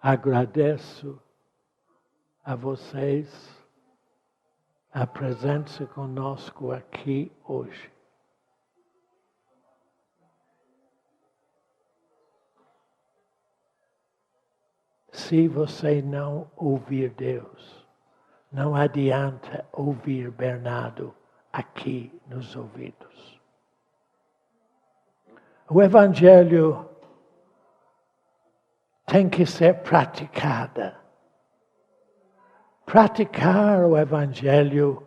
Agradeço a vocês a presença conosco aqui hoje. Se você não ouvir Deus, não adianta ouvir Bernardo aqui nos ouvidos. O Evangelho tem que ser praticado. Praticar o Evangelho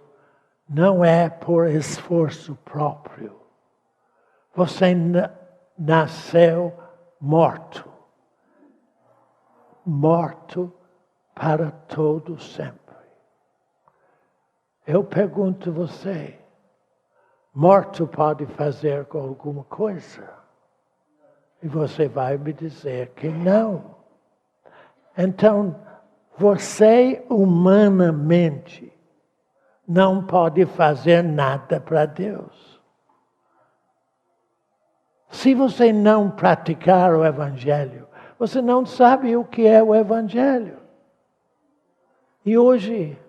não é por esforço próprio. Você nasceu morto. Morto para todo sempre. Eu pergunto a você, morto pode fazer alguma coisa? E você vai me dizer que não. Então, você humanamente não pode fazer nada para Deus. Se você não praticar o Evangelho, você não sabe o que é o Evangelho. E hoje,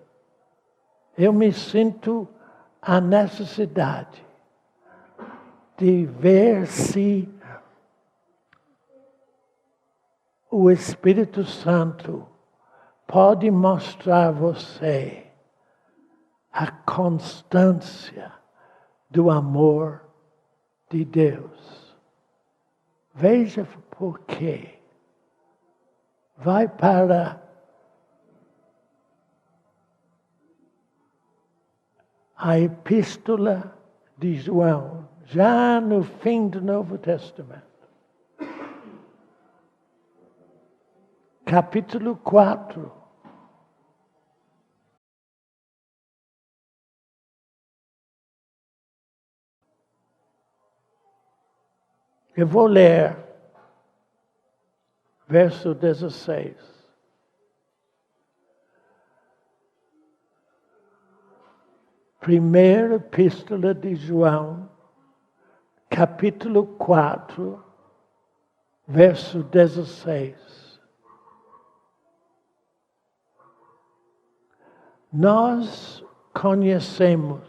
eu me sinto a necessidade de ver se o Espírito Santo pode mostrar a você a constância do amor de Deus. Veja por quê. Vai para a Epístola de João, já no fim do Novo Testamento. Capítulo 4. Eu vou ler verso 16. Primeira Epístola de João, capítulo 4, verso 16. Nós conhecemos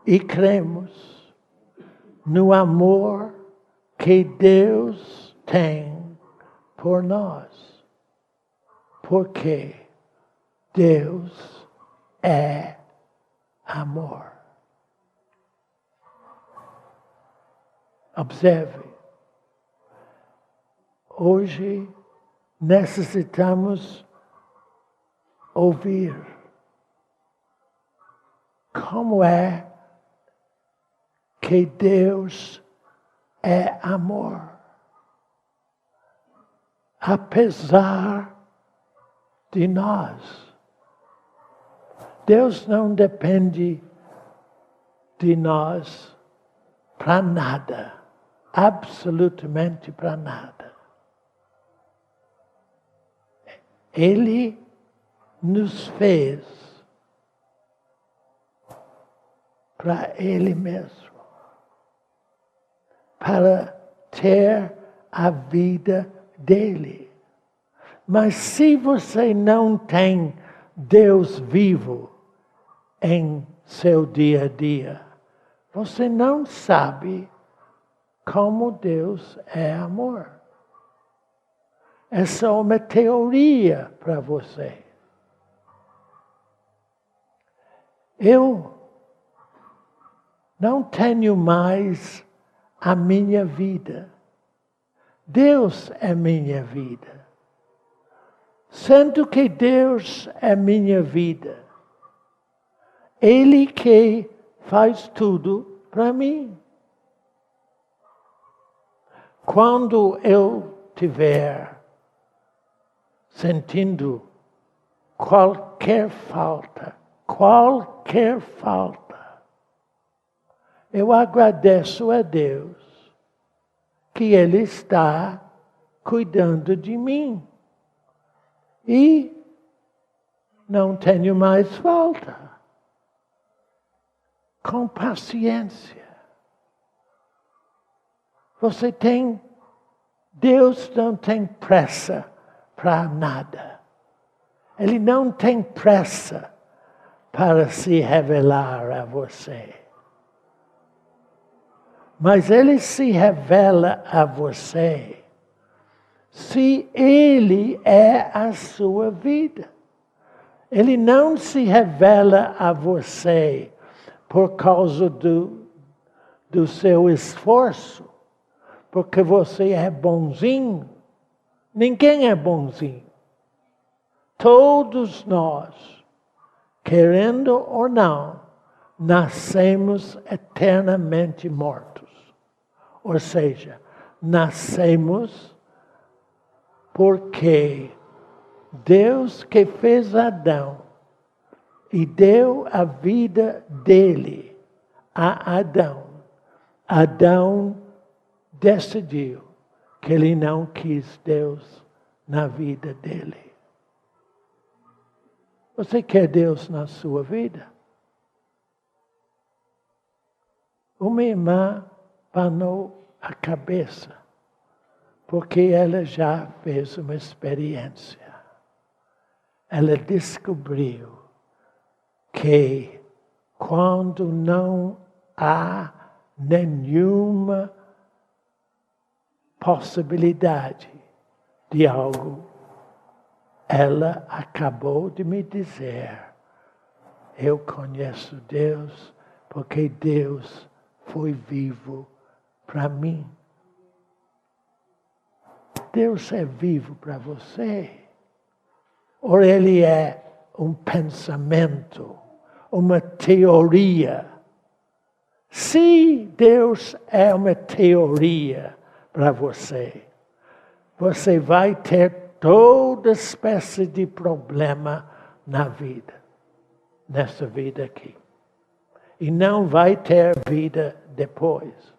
e cremos no amor que Deus tem por nós. Porque Deus é amor. Observe. Hoje necessitamos ouvir como é que Deus é amor. Apesar de nós. Deus não depende de nós para nada. Absolutamente para nada. Ele nos fez para Ele mesmo. Para ter a vida dele. Mas se você não tem Deus vivo em seu dia a dia, você não sabe como Deus é amor. É só uma teoria para você. Eu não tenho mais a minha vida. Deus é minha vida. Sendo que Deus é minha vida, Ele que faz tudo para mim. Quando eu tiver sentindo qualquer falta, eu agradeço a Deus que Ele está cuidando de mim. E não tenho mais falta. Com paciência. Você tem Deus não tem pressa para nada. Ele não tem pressa para se revelar a você. Mas Ele se revela a você se Ele é a sua vida. Ele não se revela a você por causa do seu esforço, porque você é bonzinho. Ninguém é bonzinho. Todos nós, querendo ou não, nascemos eternamente mortos. Ou seja, nascemos porque Deus que fez Adão e deu a vida dele a Adão. Adão decidiu que ele não quis Deus na vida dele. Você quer Deus na sua vida? Uma irmã panou a cabeça, porque ela já fez uma experiência. Ela descobriu que quando não há nenhuma possibilidade de algo, ela acabou de me dizer, eu conheço Deus porque Deus foi vivo para mim. Deus é vivo para você? Ou Ele é um pensamento, uma teoria? Se Deus é uma teoria para você, você vai ter toda espécie de problema na vida, nessa vida aqui. E não vai ter vida depois.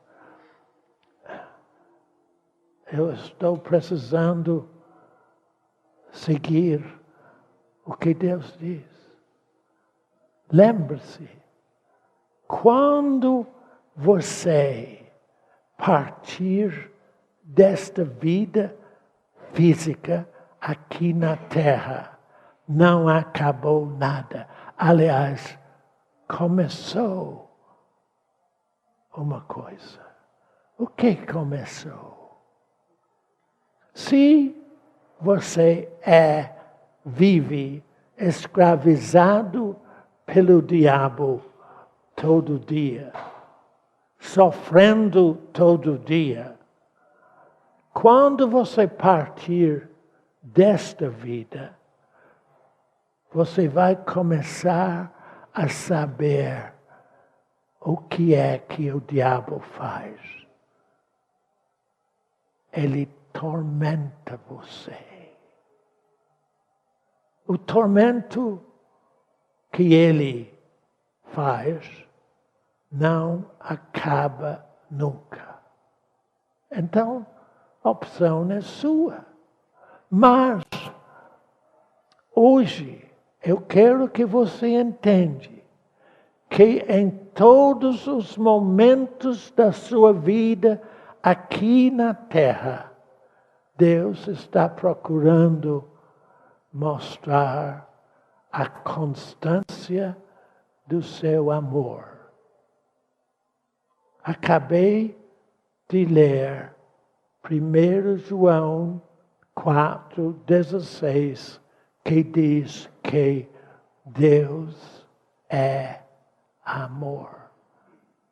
Eu estou precisando seguir o que Deus diz. Lembre-se, quando você partir desta vida física aqui na Terra, não acabou nada. Aliás, começou uma coisa. O que começou? Se você vive escravizado pelo diabo todo dia, sofrendo todo dia, quando você partir desta vida, você vai começar a saber o que é que o diabo faz. Ele tormenta você. O tormento que ele faz não acaba nunca. Então, a opção é sua. Mas, hoje, eu quero que você entenda que em todos os momentos da sua vida aqui na Terra, Deus está procurando mostrar a constância do seu amor. Acabei de ler 1 João 4,16, que diz que Deus é amor.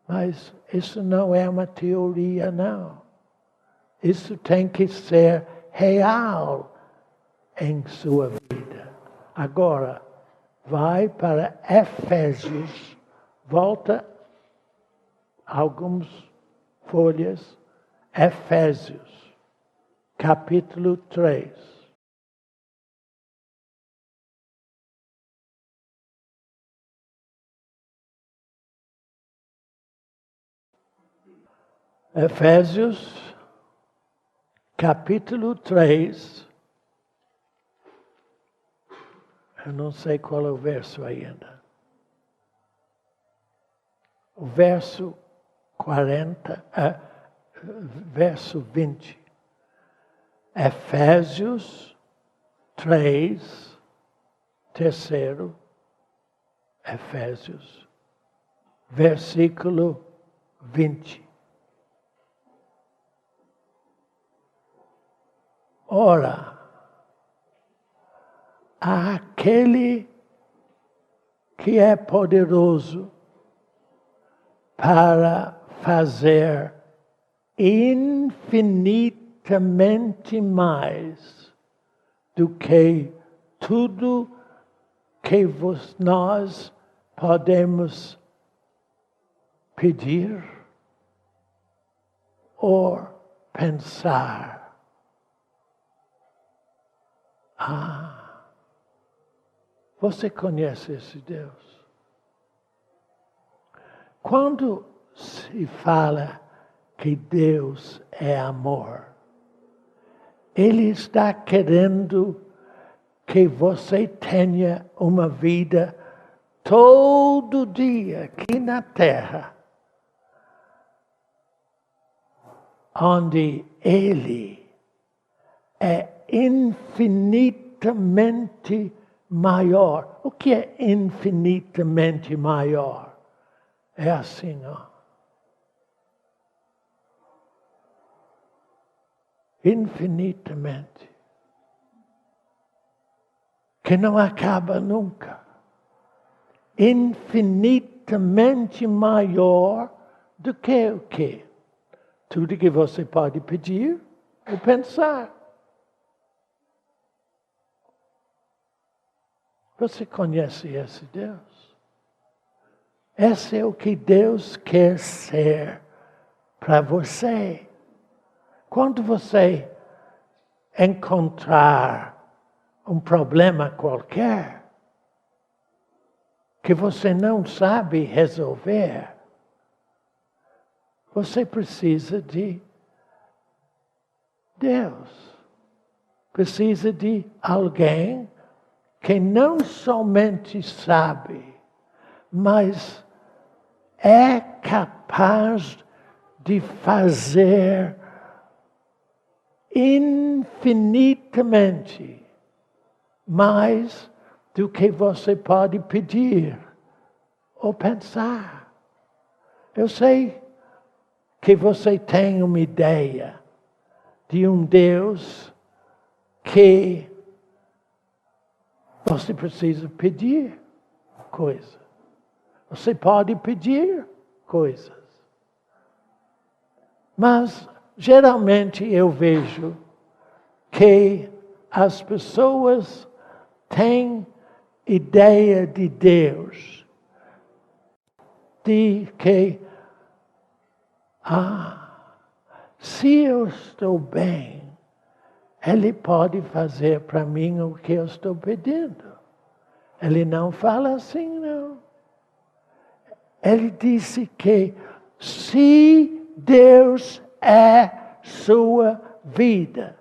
Mas isso não é uma teoria, não. Isso tem que ser real em sua vida. Agora, vai para Efésios, volta algumas folhas, Efésios, capítulo 3. Efésios, capítulo 3. Eu não sei qual é o verso ainda. O verso 40, verso 20. Efésios 3, terceiro, Efésios, versículo 20. Ora, aquele que é poderoso para fazer infinitamente mais do que tudo que nós podemos pedir ou pensar. Você conhece esse Deus? Quando se fala que Deus é amor, Ele está querendo que você tenha uma vida todo dia aqui na Terra, onde Ele é infinitamente maior. O que é infinitamente maior? É assim, ó. Infinitamente. Que não acaba nunca. Infinitamente maior do que o quê? Tudo que você pode pedir ou pensar. Você conhece esse Deus? Esse é o que Deus quer ser para você. Quando você encontrar um problema qualquer que você não sabe resolver, você precisa de Deus. Precisa de alguém que não somente sabe, mas é capaz de fazer infinitamente mais do que você pode pedir ou pensar. Eu sei que você tem uma ideia de um Deus que você precisa pedir coisas. Você pode pedir coisas. Mas, geralmente, eu vejo que as pessoas têm ideia de Deus, de que, se eu estou bem, Ele pode fazer para mim o que eu estou pedindo. Ele não fala assim, não. Ele disse que se Deus é sua vida,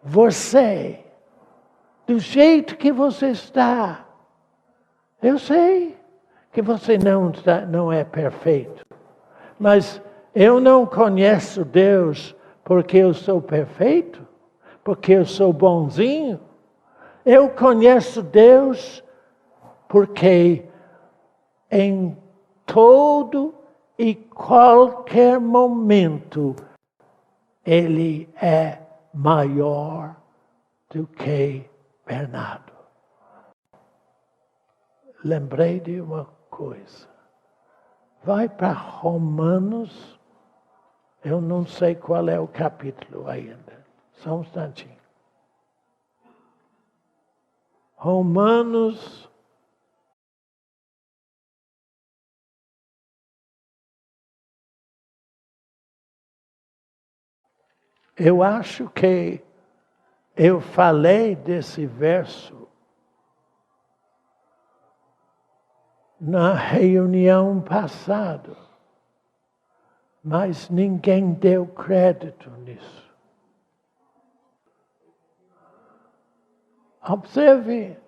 você, do jeito que você está, eu sei que você não é perfeito, mas eu não conheço Deus porque eu sou perfeito. Porque eu sou bonzinho. Eu conheço Deus porque em todo e qualquer momento Ele é maior do que Bernardo. Lembrei de uma coisa. Vai para Romanos, eu não sei qual é o capítulo ainda. Só um instantinho. Romanos. Eu acho que eu falei desse verso na reunião passada, mas ninguém deu crédito nisso. Observe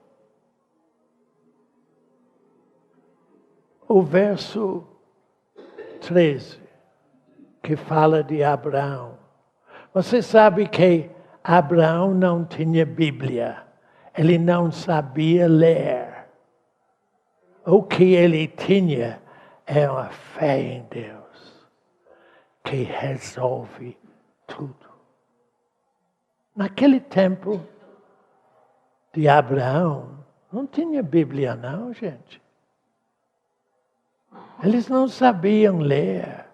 o verso 13, que fala de Abraão. Você sabe que Abraão não tinha Bíblia. Ele não sabia ler. O que ele tinha é uma fé em Deus, que resolve tudo. Naquele tempo de Abraão, não tinha Bíblia não, gente. Eles não sabiam ler.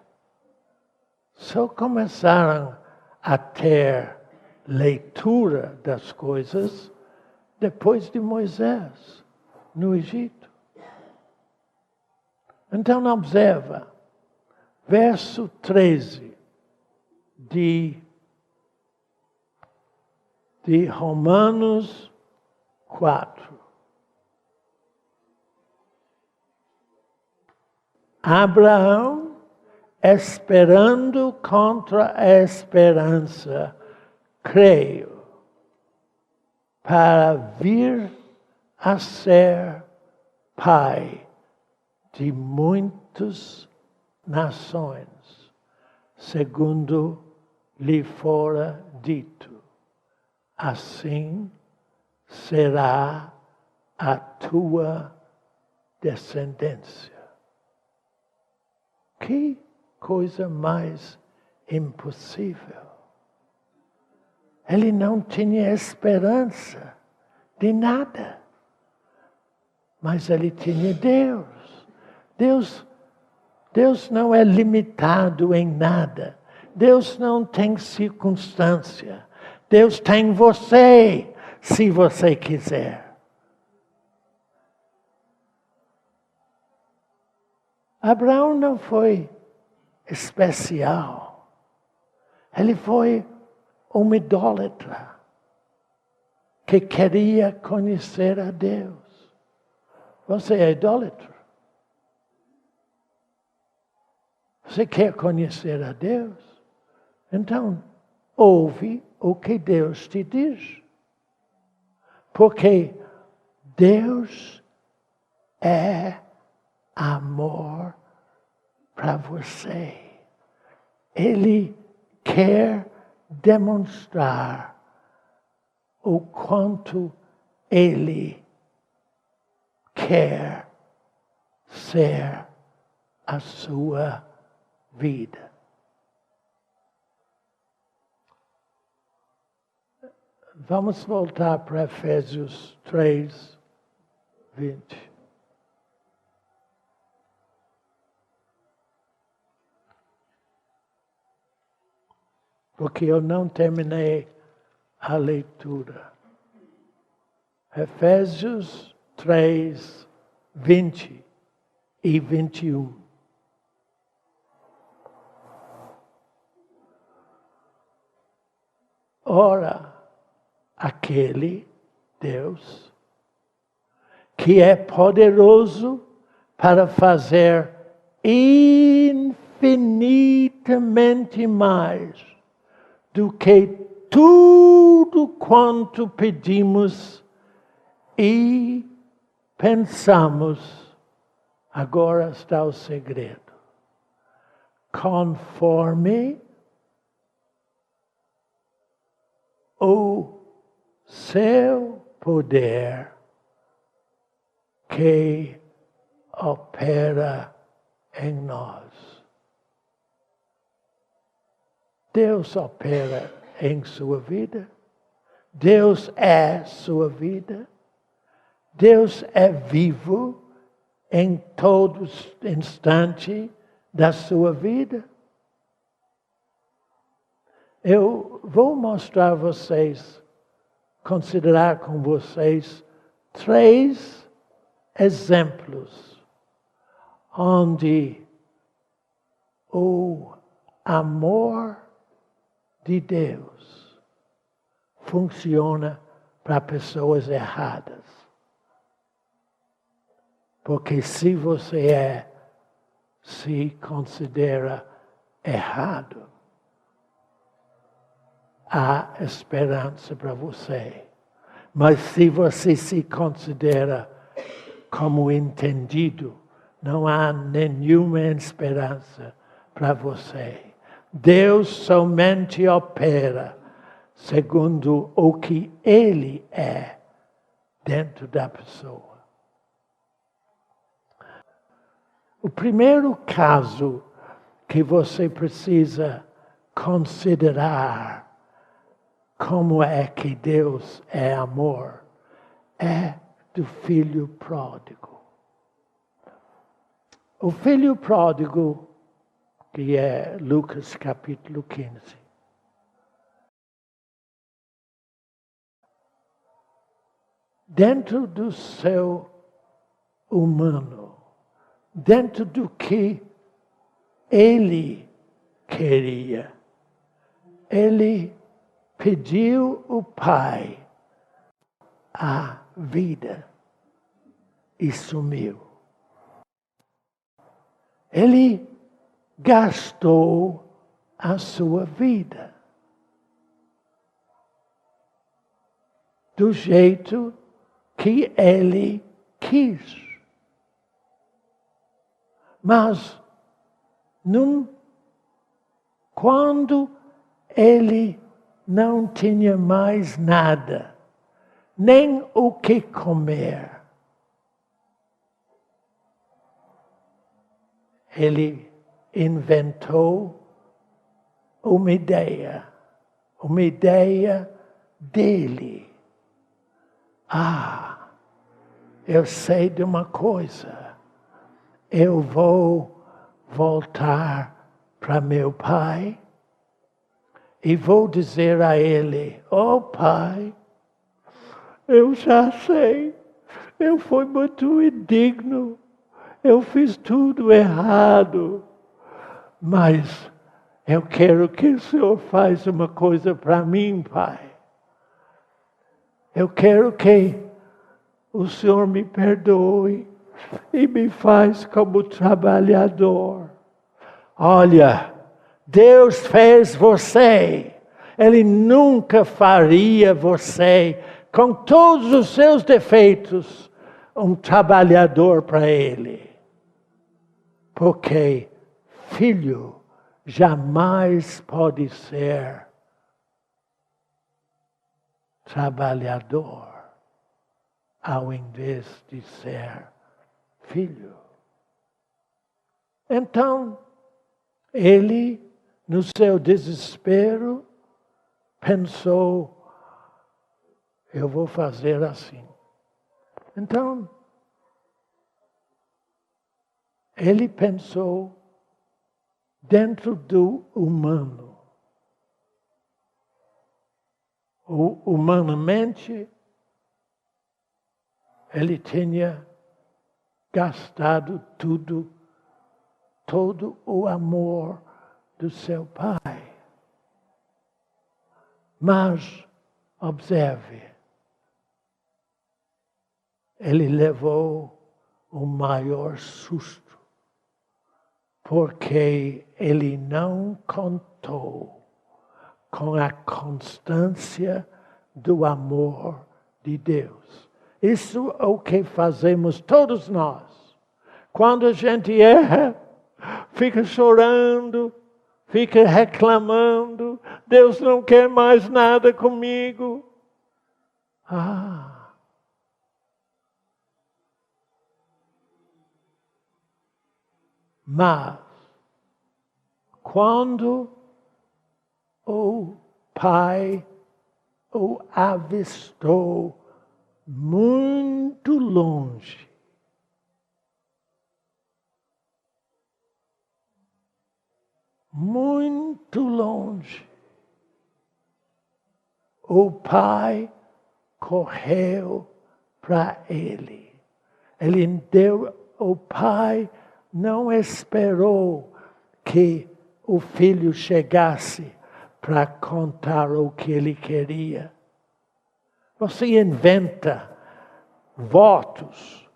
Só começaram a ter leitura das coisas depois de Moisés, no Egito. Então, observa, verso 13 de Romanos 4. Abraão, esperando contra a esperança, creio, para vir a ser pai de muitas nações, segundo lhe fora dito. Assim será a tua descendência. Que coisa mais impossível. Ele não tinha esperança de nada. Mas ele tinha Deus. Deus não é limitado em nada. Deus não tem circunstância. Deus tem você, se você quiser. Abraão não foi especial. Ele foi um idólatra que queria conhecer a Deus. Você é idólatra? Você quer conhecer a Deus? Então, ouve o que Deus te diz. Porque Deus é amor para você. Ele quer demonstrar o quanto Ele quer ser a sua vida. Vamos voltar para Efésios 3, 20. Porque eu não terminei a leitura. Efésios 3, 20 e 21. Ora, aquele Deus que é poderoso para fazer infinitamente mais do que tudo quanto pedimos e pensamos. Agora está o segredo. Conforme o seu poder que opera em nós. Deus opera em sua vida. Deus é sua vida. Deus é vivo em todo instante da sua vida. Eu vou mostrar a vocês, considerar com vocês, 3 exemplos onde o amor de Deus funciona para pessoas erradas. Porque se você se considera errado, há esperança para você. Mas se você se considera como entendido, não há nenhuma esperança para você. Deus somente opera segundo o que ele é dentro da pessoa. O primeiro caso que você precisa considerar como é que Deus é amor é do filho pródigo. O filho pródigo, que é Lucas capítulo 15. Dentro do seu humano, dentro do que ele queria, ele pediu o Pai a vida e sumiu. Ele gastou a sua vida do jeito que ele quis. Mas quando ele não tinha mais nada, nem o que comer, ele inventou uma ideia dele. Eu sei de uma coisa, eu vou voltar para meu pai e vou dizer a ele: "Oh pai, eu já sei, eu fui muito indigno, eu fiz tudo errado, mas eu quero que o Senhor faça uma coisa para mim, pai. Eu quero que o Senhor me perdoe e me faz como trabalhador. Olha, Deus fez você. Ele nunca faria você, com todos os seus defeitos, um trabalhador para Ele. Porque filho jamais pode ser trabalhador, ao invés de ser filho. Então, ele, no seu desespero, pensou: eu vou fazer assim. Então, ele pensou dentro do humano. Humanamente, ele tinha gastado todo o amor do seu pai. Mas, observe, ele levou o maior susto, porque ele não contou com a constância do amor de Deus. Isso é o que fazemos todos nós. Quando a gente erra, fica chorando, fica reclamando, Deus não quer mais nada comigo. Mas, quando o pai o avistou muito longe, o pai correu para ele. O pai não esperou que o filho chegasse para contar o que ele queria. Você inventa votos,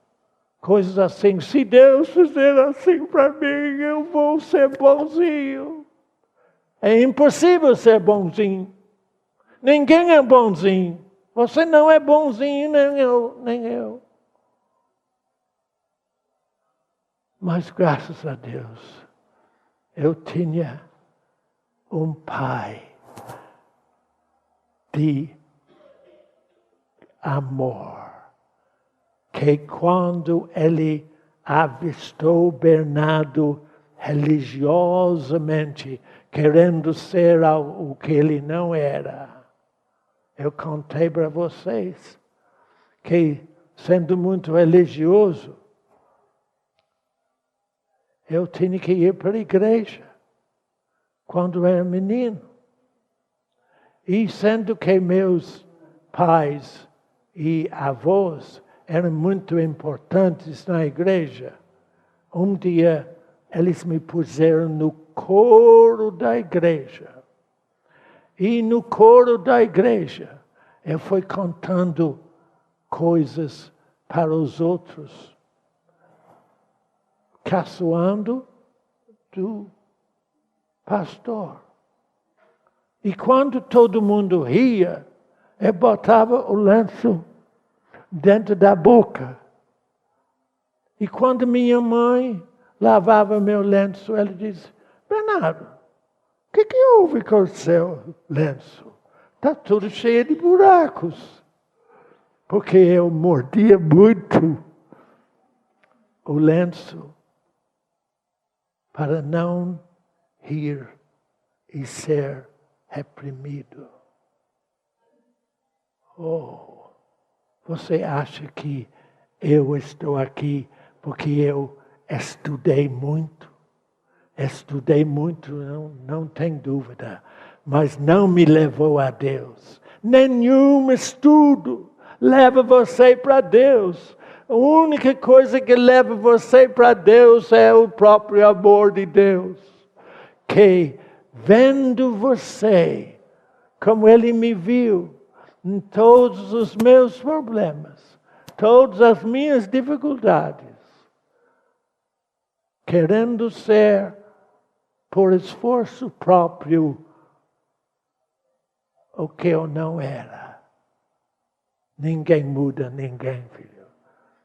coisas assim. Se Deus fizer assim para mim, eu vou ser bonzinho. É impossível ser bonzinho. Ninguém é bonzinho. Você não é bonzinho, nem eu. Mas graças a Deus, eu tinha um pai de amor. Que quando ele avistou Bernardo religiosamente, querendo ser o que ele não era, eu contei para vocês que, sendo muito religioso, eu tinha que ir para a igreja quando era menino. E sendo que meus pais e avós eram muito importantes na igreja, um dia eles me puseram no coro da igreja. E no coro da igreja, eu fui contando coisas para os outros, caçoando do pastor. E quando todo mundo ria, eu botava o lenço dentro da boca. E quando minha mãe lavava meu lenço, ela disse: Bernardo, o que houve com o seu lenço? Está tudo cheio de buracos. Porque eu mordia muito o lenço para não rir e ser reprimido. Oh, você acha que eu estou aqui porque eu estudei muito? Estudei muito, não tem dúvida, mas não me levou a Deus. Nenhum estudo leva você para Deus. A única coisa que leva você para Deus é o próprio amor de Deus. Que vendo você, como Ele me viu, em todos os meus problemas, todas as minhas dificuldades, querendo ser, por esforço próprio, o que eu não era. Ninguém muda ninguém, filho.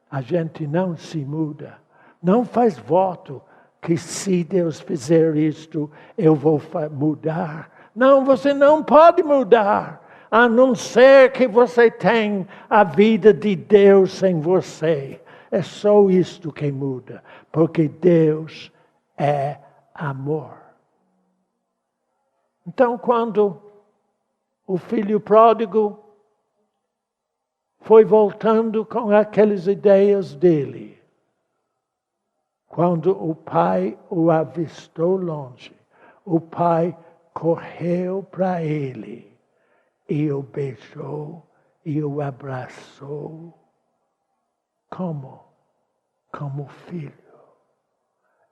A gente não se muda. Não faz voto que se Deus fizer isto, eu vou mudar. Não, você não pode mudar. A não ser que você tenha a vida de Deus em você. É só isto que muda. Porque Deus é amor. Então, quando o filho pródigo foi voltando com aquelas ideias dele, quando o pai o avistou longe, o pai correu para ele e o beijou e o abraçou como filho.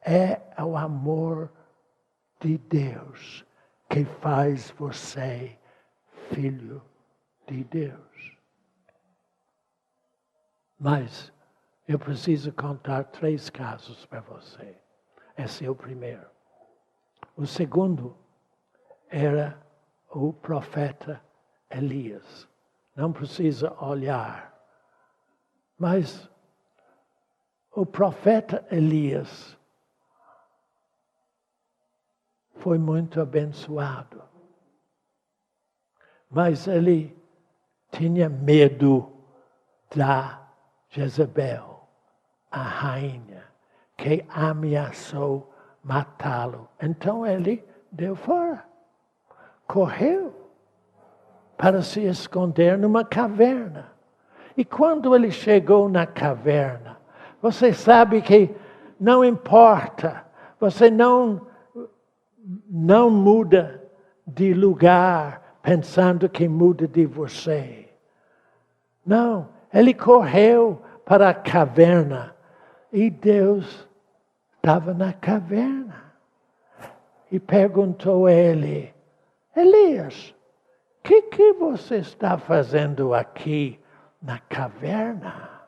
É o amor de Deus que faz você filho de Deus. Mas eu preciso contar 3 casos para você. Esse é o primeiro. O segundo era o profeta Elias. Não precisa olhar. Mas o profeta Elias foi muito abençoado. Mas ele tinha medo da Jezabel, a rainha, que ameaçou matá-lo. Então ele deu fora. Correu para se esconder numa caverna. E quando ele chegou na caverna, você sabe que não importa, você não muda de lugar pensando que muda de você. Não, ele correu para a caverna e Deus estava na caverna. E perguntou a ele: Elias, o que você está fazendo aqui na caverna?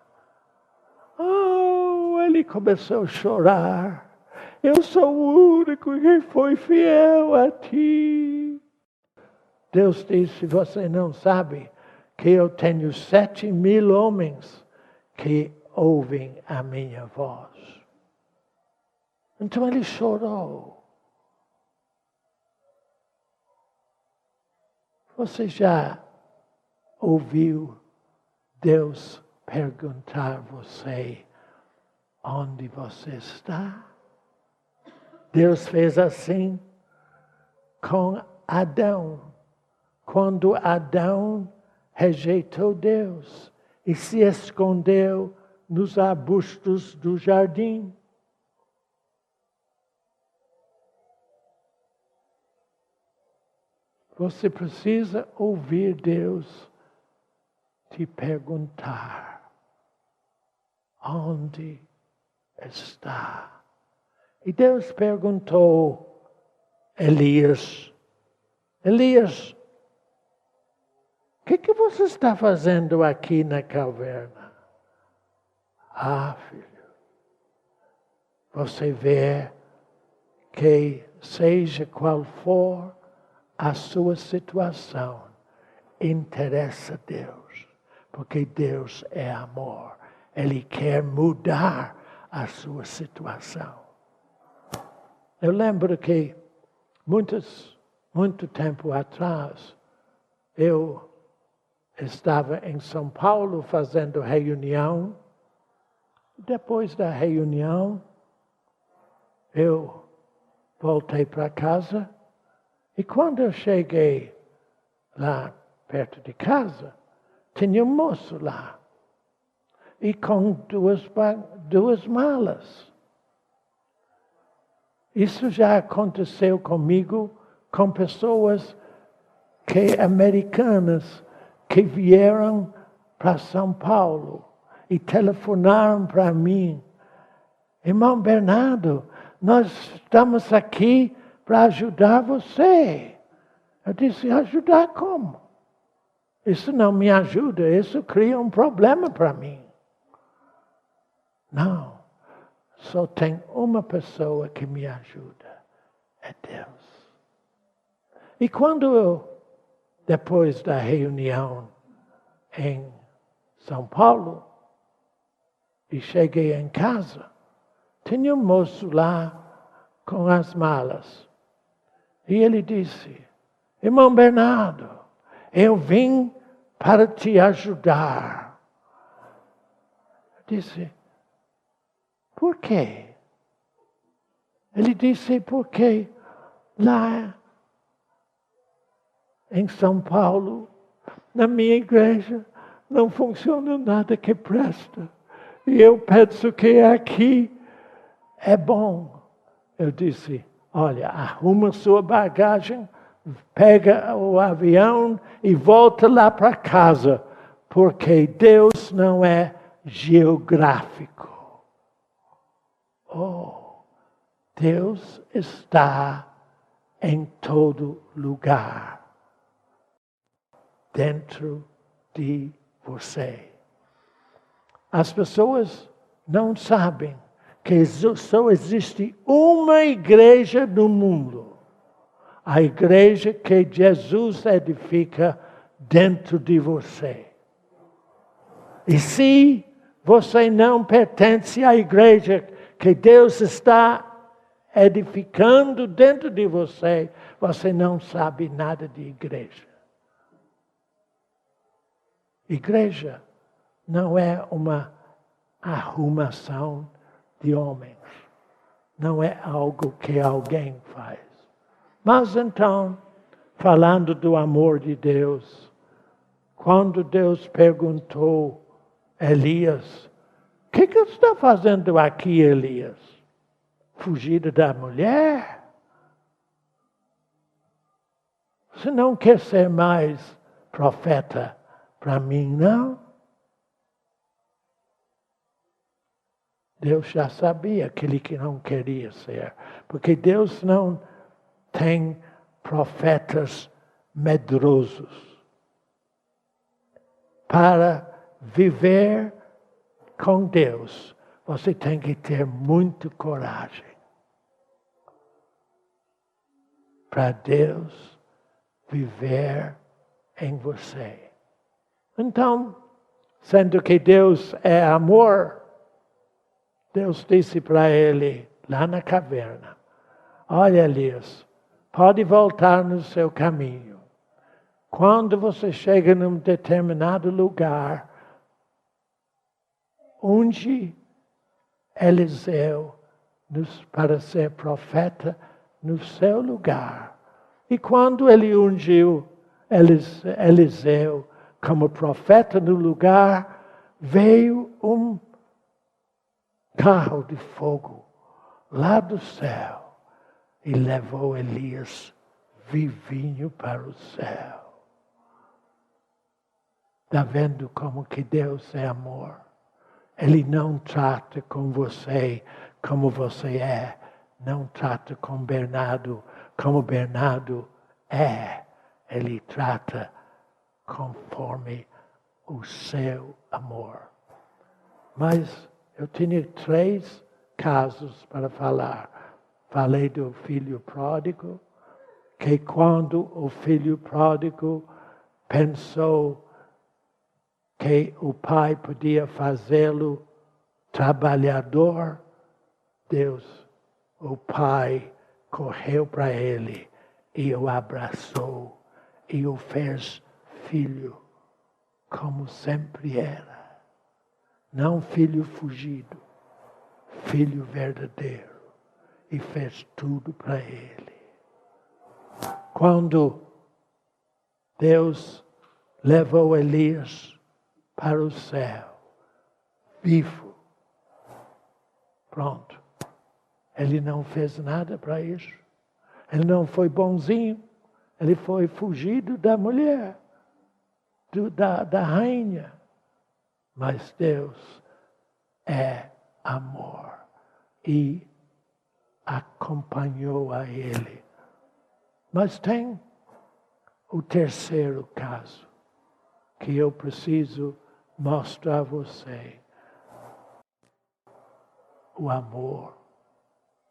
Oh, ele começou a chorar. Eu sou o único que foi fiel a ti. Deus disse: você não sabe que eu tenho 7.000 homens que ouvem a minha voz. Então ele chorou. Você já ouviu Deus perguntar a você, onde você está? Deus fez assim com Adão. Quando Adão rejeitou Deus e se escondeu nos arbustos do jardim. Você precisa ouvir Deus te perguntar, onde está? E Deus perguntou a Elias, Elias, o que você está fazendo aqui na caverna? Ah, filho, você vê que seja qual for a sua situação, interessa a Deus, porque Deus é amor. Ele quer mudar a sua situação. Eu lembro que muito tempo atrás, eu estava em São Paulo fazendo reunião. Depois da reunião, eu voltei para casa. E quando eu cheguei lá perto de casa, tinha um moço lá. E com duas malas. Isso já aconteceu comigo, com pessoas americanas que vieram para São Paulo e telefonaram para mim. Irmão Bernardo, nós estamos aqui para ajudar você. Eu disse, ajudar como? Isso não me ajuda, isso cria um problema para mim. Não, só tem uma pessoa que me ajuda, é Deus. E quando eu, depois da reunião em São Paulo, e cheguei em casa, tinha um moço lá com as malas. E ele disse, irmão Bernardo, eu vim para te ajudar. Eu disse, por quê? Ele disse, porque lá em São Paulo, na minha igreja, não funciona nada que presta. E eu penso que aqui é bom. Eu disse, olha, arruma sua bagagem, pega o avião e volta lá para casa, porque Deus não é geográfico. Oh, Deus está em todo lugar, dentro de você. As pessoas não sabem que só existe uma igreja no mundo. A igreja que Jesus edifica dentro de você. E se você não pertence à igreja que Deus está edificando dentro de você, você não sabe nada de igreja. Igreja não é uma arrumação de homens. Não é algo que alguém faz. Mas então, falando do amor de Deus, quando Deus perguntou a Elias, o que você está fazendo aqui, Elias? Fugido da mulher? Você não quer ser mais profeta para mim, não? Deus já sabia aquele que não queria ser. Porque Deus não tem profetas medrosos. Para viver com Deus, você tem que ter muita coragem. Para Deus viver em você. Então, sendo que Deus é amor, Deus disse para ele, lá na caverna, olha, Elias, pode voltar no seu caminho. Quando você chega num determinado lugar, unge Eliseu para ser profeta no seu lugar. E quando ele ungiu Eliseu como profeta no lugar, veio um carro de fogo lá do céu e levou Elias vivinho para o céu. Está vendo como que Deus é amor? Ele não trata com você como você é. Não trata com Bernardo como Bernardo é. Ele trata conforme o seu amor. Mas eu tinha 3 casos para falar. Falei do filho pródigo, que quando o filho pródigo pensou que o pai podia fazê-lo trabalhador, Deus, o pai, correu para ele e o abraçou e o fez filho, como sempre era. Não filho fugido, filho verdadeiro. E fez tudo para ele. Quando Deus levou Elias para o céu, vivo, pronto. Ele não fez nada para isso. Ele não foi bonzinho. Ele foi fugido da mulher, da rainha. Mas Deus é amor e acompanhou a ele. Mas tem o terceiro caso que eu preciso mostrar a você. O amor.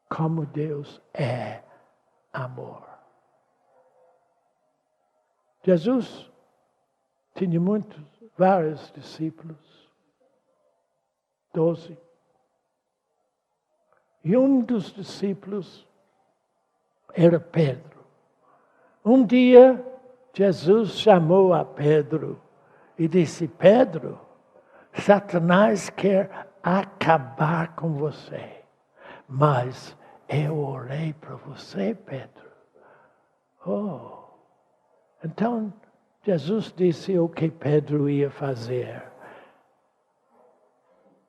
Como Deus é amor. Jesus tinha vários discípulos. 12. E um dos discípulos era Pedro. Um dia, Jesus chamou a Pedro e disse: Pedro, Satanás quer acabar com você. Mas eu orei para você, Pedro. Oh, então Jesus disse o que Pedro ia fazer.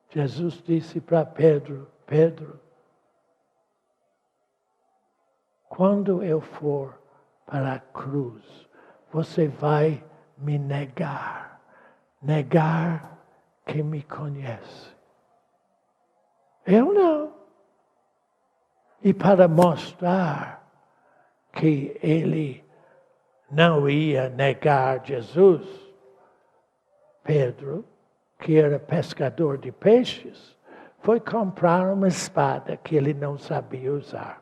Jesus disse para Pedro: Pedro, quando eu for para a cruz, você vai me negar. Negar que me conhece. Eu não. E para mostrar que ele não ia negar Jesus, Pedro, que era pescador de peixes, foi comprar uma espada que ele não sabia usar.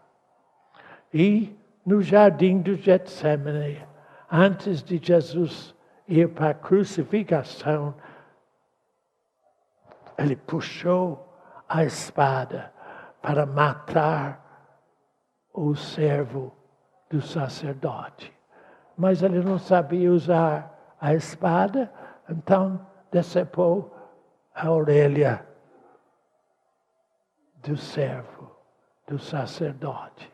E no jardim do Getsemane, antes de Jesus ir para a crucificação, ele puxou a espada para matar o servo do sacerdote. Mas ele não sabia usar a espada, então decepou a orelha do servo do sacerdote.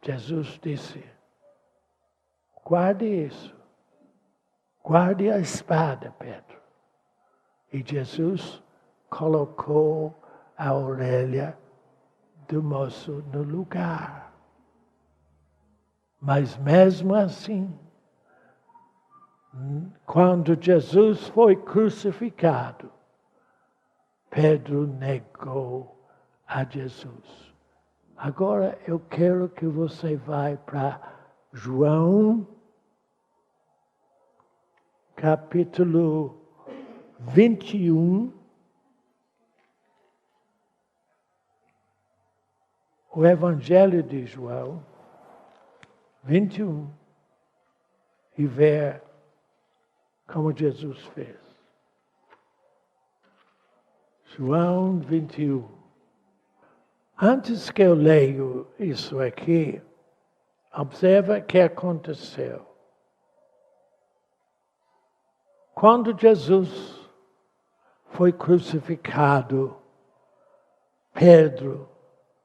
Jesus disse: guarde isso. Guarde a espada, Pedro. E Jesus colocou a orelha do moço no lugar. Mas mesmo assim, quando Jesus foi crucificado, Pedro negou a Jesus. Agora eu quero que você vá para João, capítulo 21. O Evangelho de João 21. E ver como Jesus fez. João 21. Antes que eu leio isso aqui, Observa o que aconteceu. Quando Jesus foi crucificado, Pedro,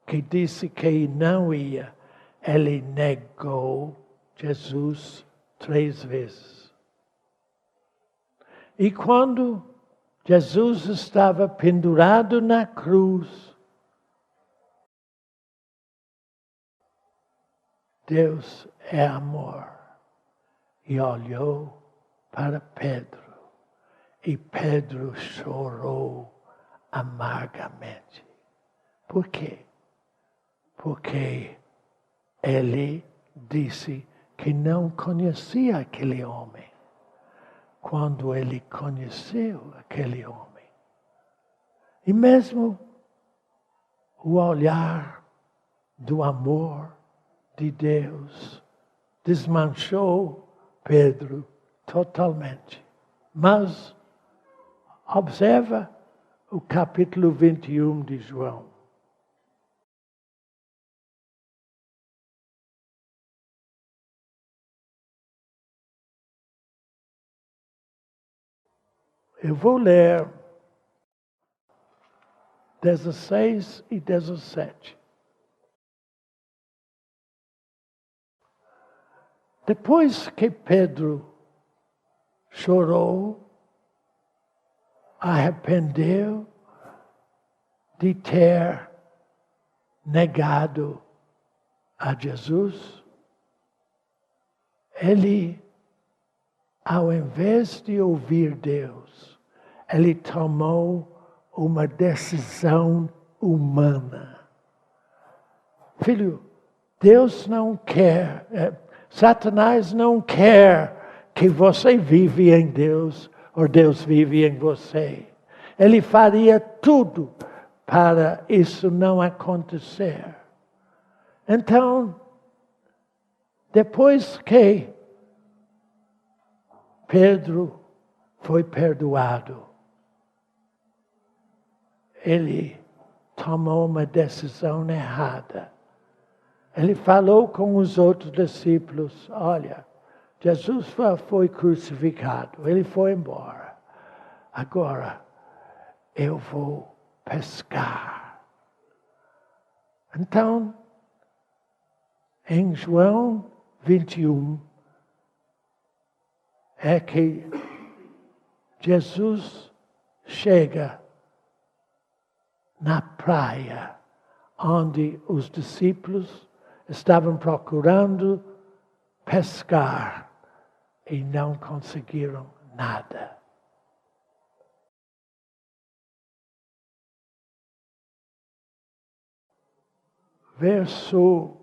que disse que não ia, ele negou Jesus 3 vezes. E quando Jesus estava pendurado na cruz, Deus é amor. E olhou para Pedro. E Pedro chorou amargamente. Por quê? Porque ele disse que não conhecia aquele homem. Quando ele conheceu aquele homem. E mesmo o olhar do amor de Deus desmanchou Pedro totalmente. Mas observa o capítulo 21 de João. Eu vou ler 16 e 17. Depois que Pedro chorou, arrependeu de ter negado a Jesus, ele, ao invés de ouvir Deus, ele tomou uma decisão humana. Filho, Deus não quer, Satanás não quer que você vive em Deus ou Deus vive em você. Ele faria tudo para isso não acontecer. Então, depois que Pedro foi perdoado, ele tomou uma decisão errada. Ele falou com os outros discípulos, olha, Jesus foi crucificado, ele foi embora. Agora, eu vou pescar. Então, em João 21, é que Jesus chega na praia, onde os discípulos estavam procurando pescar e não conseguiram nada. Verso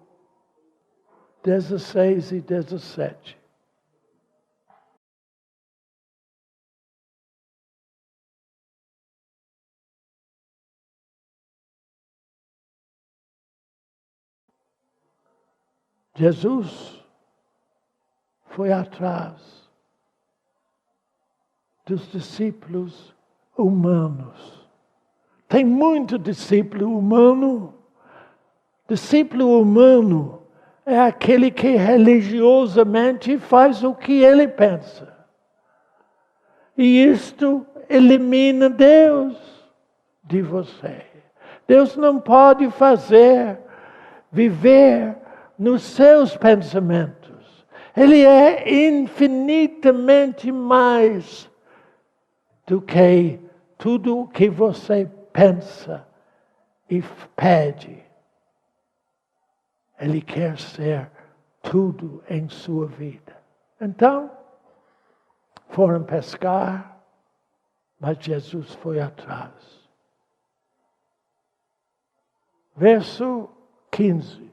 16 e 17. Jesus foi atrás dos discípulos humanos. Tem muito discípulo humano. Discípulo humano é aquele que religiosamente faz o que ele pensa. E isto elimina Deus de você. Deus não pode viver nos seus pensamentos. Ele é infinitamente mais do que tudo o que você pensa e pede. Ele quer ser tudo em sua vida. Então, foram pescar, mas Jesus foi atrás. Verso 15.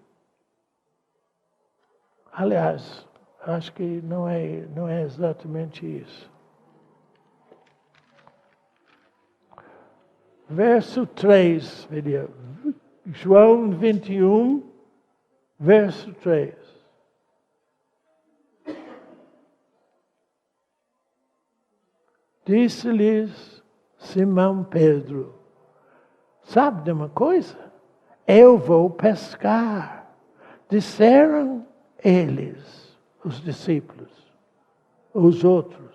Aliás, acho que não é exatamente isso. Verso 3, João 21, verso 3. Disse-lhes Simão Pedro, sabe de uma coisa? Eu vou pescar. Disseram eles, os discípulos, os outros,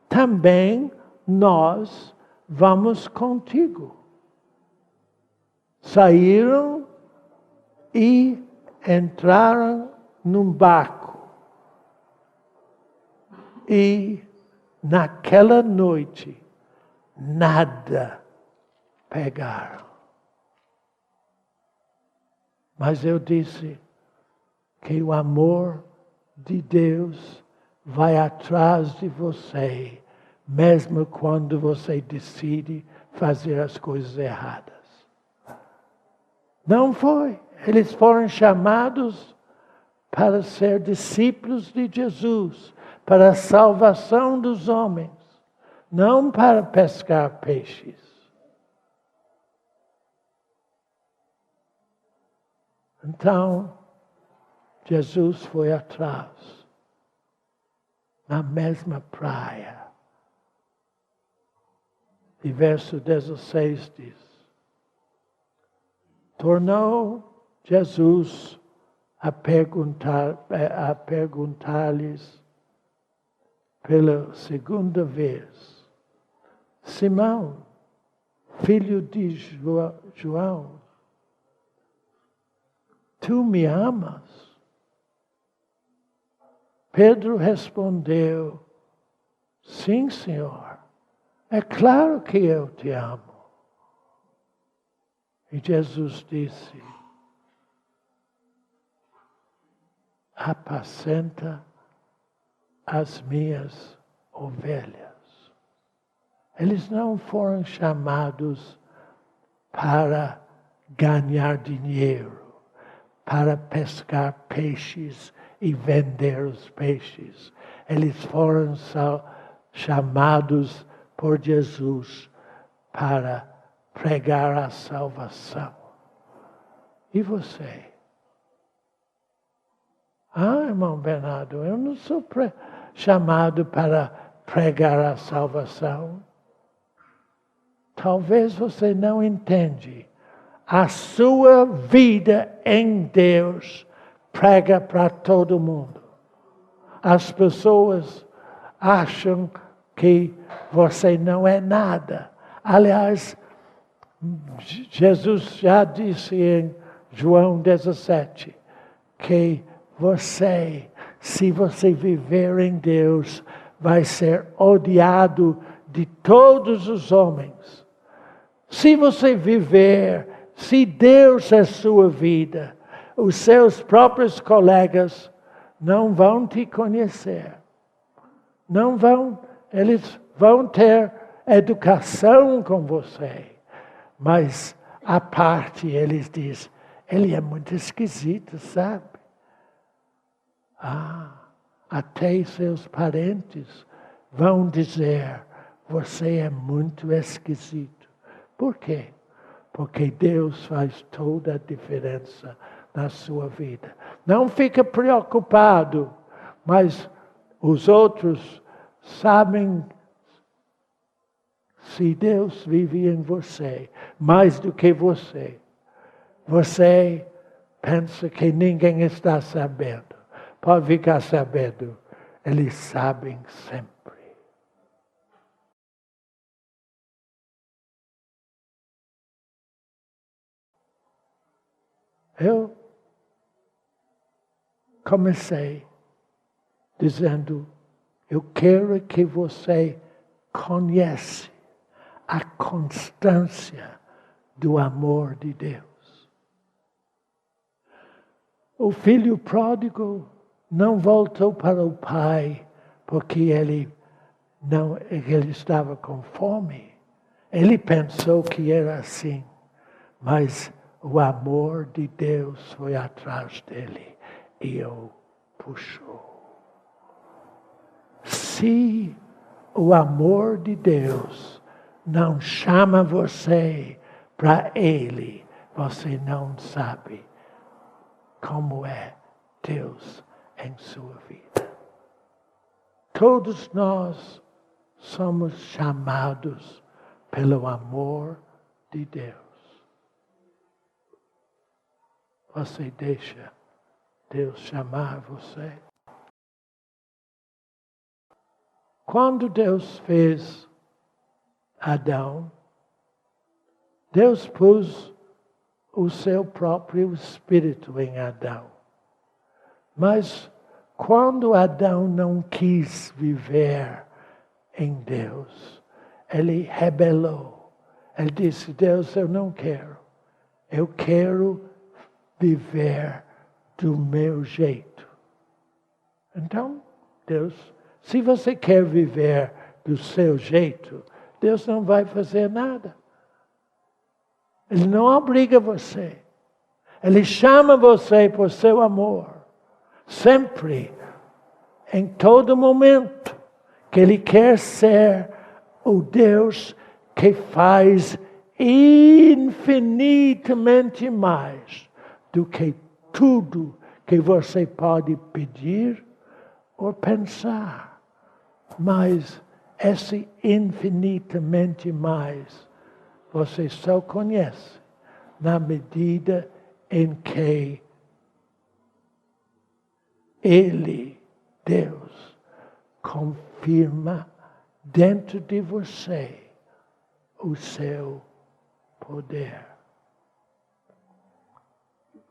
também nós vamos contigo. Saíram e entraram num barco. E naquela noite, nada pegaram. Mas eu disse que o amor de Deus vai atrás de você, mesmo quando você decide fazer as coisas erradas. Não foi. Eles foram chamados para ser discípulos de Jesus, para a salvação dos homens, não para pescar peixes. Então, Jesus foi atrás, na mesma praia. E verso 16 diz: tornou Jesus a perguntar-lhes pela segunda vez: Simão, filho de João, tu me amas? Pedro respondeu: sim, Senhor, é claro que eu te amo. E Jesus disse: apacenta as minhas ovelhas. Eles não foram chamados para ganhar dinheiro, para pescar peixes e vender os peixes. Eles foram chamados por Jesus para pregar a salvação. E você? Irmão Bernardo, eu não sou chamado para pregar a salvação. Talvez você não entende. A sua vida em Deus prega para todo mundo. As pessoas acham que você não é nada. Aliás, Jesus já disse em João 17 que você, se você viver em Deus, vai ser odiado de todos os homens. Se você viver, se Deus é sua vida, os seus próprios colegas não vão te conhecer. Não vão, eles vão ter educação com você. Mas, à parte, eles dizem, ele é muito esquisito, sabe? Até seus parentes vão dizer, você é muito esquisito. Por quê? Porque Deus faz toda a diferença na sua vida. Não fica preocupado, mas os outros sabem se Deus vive em você, mais do que você. Você pensa que ninguém está sabendo. Pode ficar sabendo. Eles sabem sempre. Eu comecei dizendo, eu quero que você conheça a constância do amor de Deus. O filho pródigo não voltou para o pai porque ele estava com fome. Ele pensou que era assim, mas o amor de Deus foi atrás dele e o puxou. Se o amor de Deus não chama você para Ele, você não sabe como é Deus em sua vida. Todos nós somos chamados pelo amor de Deus. Você deixa Deus chamar você. Quando Deus fez Adão, Deus pôs o seu próprio espírito em Adão. Mas quando Adão não quis viver em Deus, ele rebelou. Ele disse: Deus, eu não quero. Eu quero viver do meu jeito. Então, Deus, se você quer viver do seu jeito, Deus não vai fazer nada. Ele não obriga você. Ele chama você por seu amor. Sempre, em todo momento, que Ele quer ser o Deus que faz infinitamente mais do que tudo que você pode pedir ou pensar. Mas esse infinitamente mais você só conhece na medida em que Ele, Deus, confirma dentro de você o seu poder.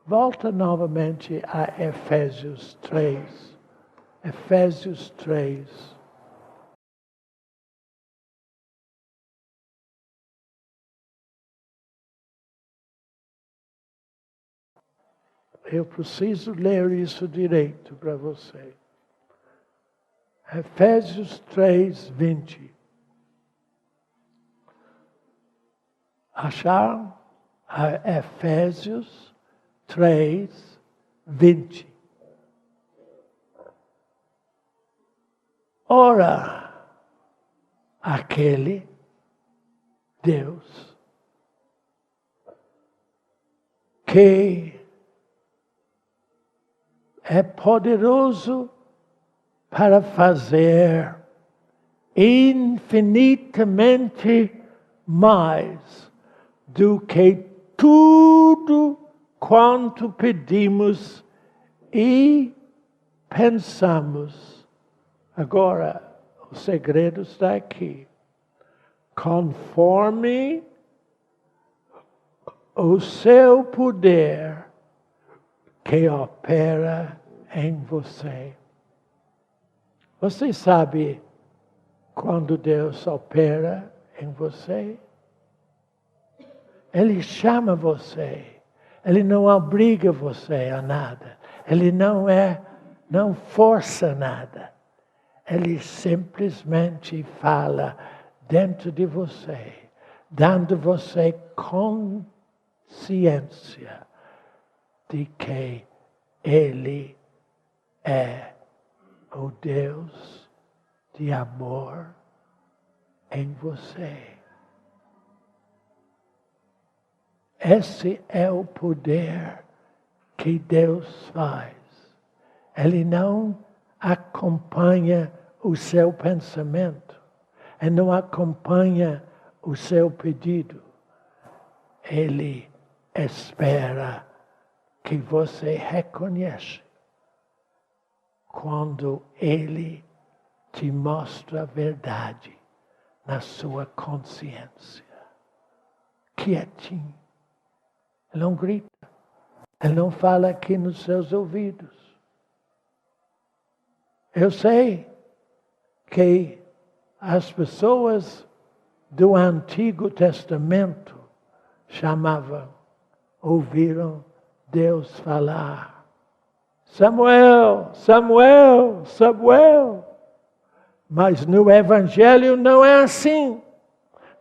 Volta novamente a Efésios 3. Efésios 3. Eu preciso ler isso direito para você. Efésios 3, 20. Acharam? Efésios 3, 20. Ora, aquele Deus que é poderoso para fazer infinitamente mais do que tudo quanto pedimos e pensamos. Agora, o segredo está aqui. Conforme o seu poder que opera em você. Você sabe quando Deus opera em você? Ele chama você. Ele não obriga você a nada. Ele não força nada. Ele simplesmente fala dentro de você, dando você consciência de que Ele é o Deus de amor em você. Esse é o poder que Deus faz. Ele não acompanha o seu pensamento. Ele não acompanha o seu pedido. Ele espera que você reconheça quando Ele te mostra a verdade na sua consciência. Quietinho. Ele não grita. Ele não fala aqui nos seus ouvidos. Eu sei que as pessoas do Antigo Testamento ouviram Deus falar. Samuel, Samuel, Samuel. Mas no Evangelho não é assim.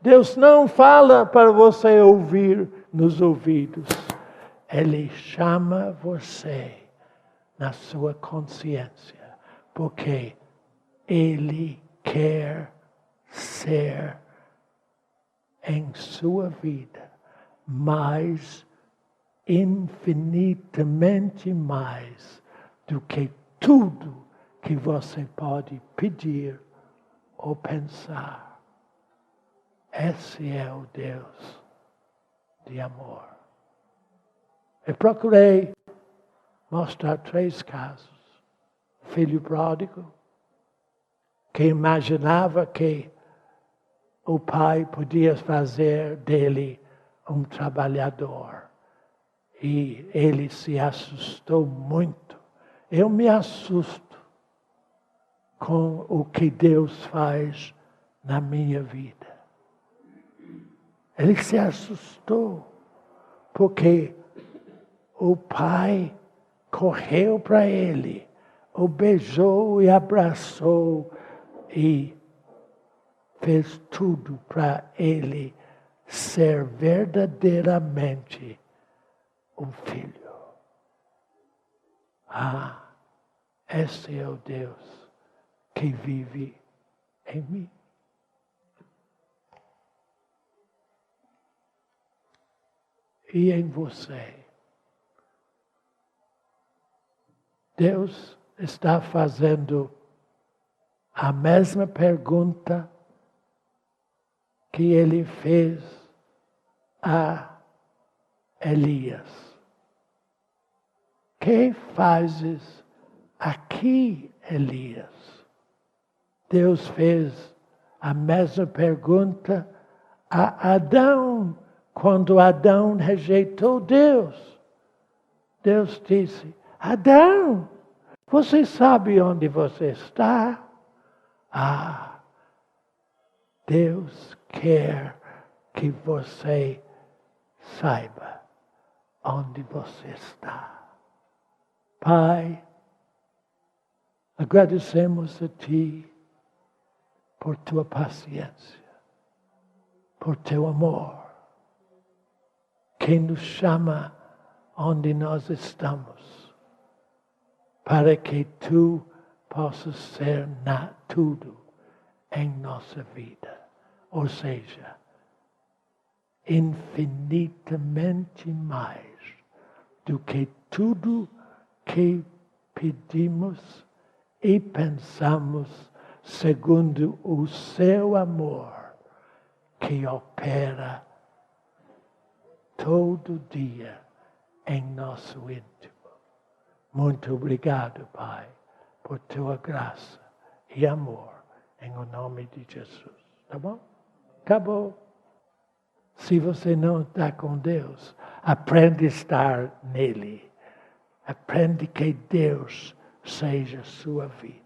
Deus não fala para você ouvir nos ouvidos. Ele chama você na sua consciência. Porque Ele quer ser em sua vida mais, infinitamente mais do que tudo que você pode pedir ou pensar. Esse é o Deus de amor. Eu procurei mostrar 3 casos. Filho pródigo, que imaginava que o pai podia fazer dele um trabalhador. E ele se assustou muito. Eu me assusto com o que Deus faz na minha vida. Ele se assustou, porque o pai correu para ele, o beijou e abraçou e fez tudo para ele ser verdadeiramente um filho. Esse é o Deus que vive em mim. E em você. Deus está fazendo a mesma pergunta que ele fez a Elias. Que fazes aqui, Elias? Deus fez a mesma pergunta a Adão, quando Adão rejeitou Deus. Deus disse: Adão, você sabe onde você está? Deus quer que você saiba onde você está. Pai, agradecemos a Ti por Tua paciência, por Teu amor, que nos chama onde nós estamos, para que Tu possas ser tudo em nossa vida. Ou seja, infinitamente mais do que tudo que pedimos e pensamos, segundo o Seu amor, que opera todo dia em nosso íntimo. Muito obrigado, Pai, por Tua graça e amor, em o nome de Jesus. Tá bom? Acabou. Se você não está com Deus, aprende a estar nele. Aprende que Deus seja sua vida.